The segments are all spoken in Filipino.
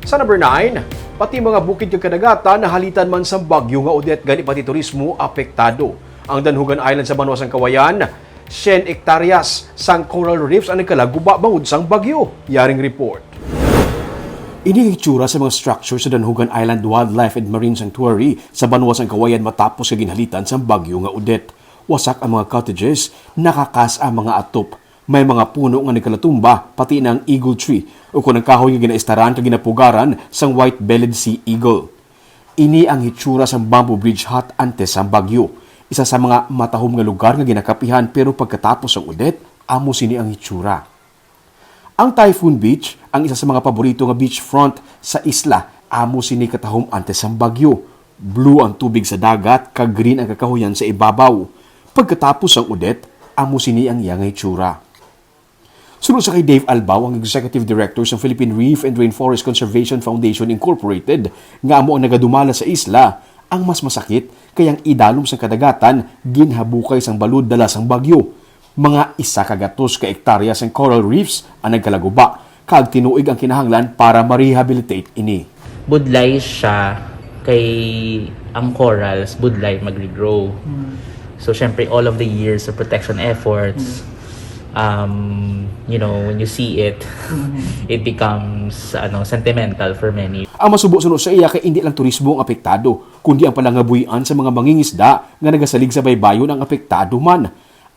Sa number 9, pati mga bukid kag kadagatan nahalitan man sa bagyo nga Odette gani pati turismo apektado. Ang Danhugan Island sa Banwas ng Kawayan, 100 hektaryas sang coral reefs ang nagkalaguba bangod sang bagyo. Yaring report. Ini ang itsura sa mga structure sa Danhugan Island Wildlife and Marine Sanctuary sa Banwas ng Kawayan matapos sa ginhalitan sa bagyo nga Odette. Wasak ang mga cottages, nakakas ang mga atop. May mga puno nga nagkalatumba, pati ng eagle tree o kung ang kahoy nga ginaistaran kag ginapugaran sang white-bellied sea eagle. Ini ang hitsura sa Bamboo Bridge Hut antes sa bagyo. Isa sa mga matahom nga lugar nga ginakapihan pero pagkatapos ang Odette, amo sini ang hitsura. Ang Typhoon Beach, ang isa sa mga paborito nga beachfront sa isla, amo sini katahom antes sa bagyo. Blue ang tubig sa dagat, kag green ang kakahuyan sa ibabaw. Pagkatapos ang Odette, amo sini ang iyang hitsura. Sunod sa kay Dave Albaw, ang Executive Director sa Philippine Reef and Rainforest Conservation Foundation Incorporated, nga amo ang nagadumala sa isla, ang mas masakit kayang idalom sa kadagatan ginhabukay sang balud dala sang bagyo. Mga 100 ka hektarya sang coral reefs ang nagkalaguba, kag tinuig ang kinahanglan para ma-rehabilitate ini. Budlay siya kay ang corals, budlay mag-regrow. So syempre all of the years of protection efforts, when you see it, it becomes sentimental for many. Ang masubo-sunod sa iya kay hindi lang turismo ang apektado, kundi ang palangabuhian sa mga mangingisda nga nagasalig sa baybayon ang apektado man.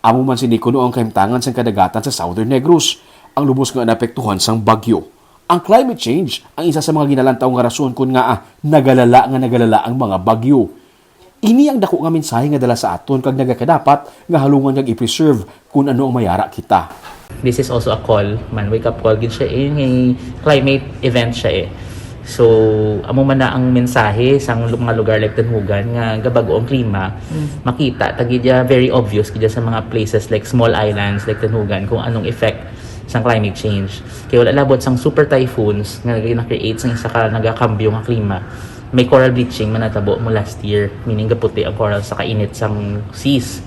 Amo man sinikuno ang kahimtangan sa kadagatan sa Southern Negros, ang lubos nga naapektuhan sang bagyo. Ang climate change ang isa sa mga ginalantaw nga rason kun nga nagalala ang mga bagyo. Ini ang dako nga mensahe nga dala sa aton kag nagakadapat nga halungan kag i-preserve kung ano ang mayara kita. This is also a call, wake up call gid siya climate event siya. So amo man na ang mensahe sang mga lugar like Danhugan nga gabago ang klima, makita tagid very obvious gid sa mga places like small islands like Danhugan kung anong effect sang climate change. Kaya wala labot sang super typhoons nga na-create sang isa ka nagakambyo nga klima. May coral bleaching manatabo mo last year, meaning gaputi ang coral sa kainit sang seas.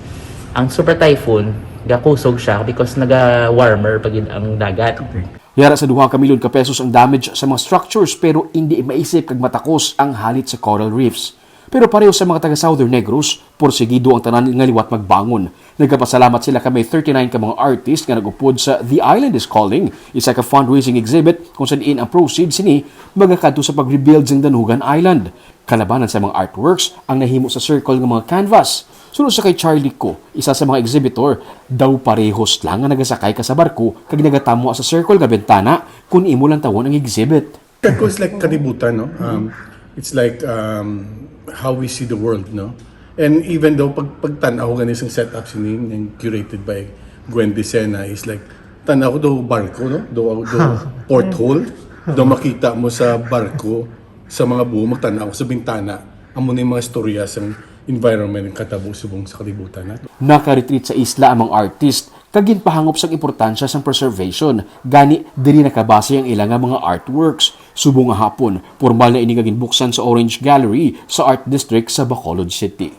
Ang super typhoon, gakusog siya because naga-warmer pagid ang dagat. Yara sa 2 ka milyon ka pesos ang damage sa mga structures pero hindi maisip kag matakos ang halit sa coral reefs. Pero pareho sa mga taga Southern Negros, porsigido ang tanan nga liwat magbangon. Nagkapasalamat sila kay 39 ka mga artist nga nagupod sa The Island is Calling, isa ka fundraising exhibit kung saan ang proceeds sini magakadto sa pag-rebuild ng Danhugan Island. Kalabanan sa mga artworks ang nahimo sa circle ng mga canvas. Sunod sa kay Charlie Ko, isa sa mga exhibitor, daw parehos lang nga nagasakay ka sa barko kag nagatamo sa circle nga bentana kung imo lang tawon ang exhibit. It's like kalibutan, no? It's like how we see the world, no? And even though pagtanaw ganis ang setup sinin and curated by Gwen Decena is like tanaw do barko, no? Do porthole, do makita mo sa barko sa mga buo magtanaw sa bintana amo ni mga istorya sa environment ng katabo subong sa kalibutan nato. Naka-retreat sa isla ang mga artist kag ginpahangop sa importansya sa preservation. Gani diri nakabase ang ilang mga artworks. Subong nga hapon, formal na ini nga ginbuksan sa Orange Gallery sa Art District sa Bacolod City.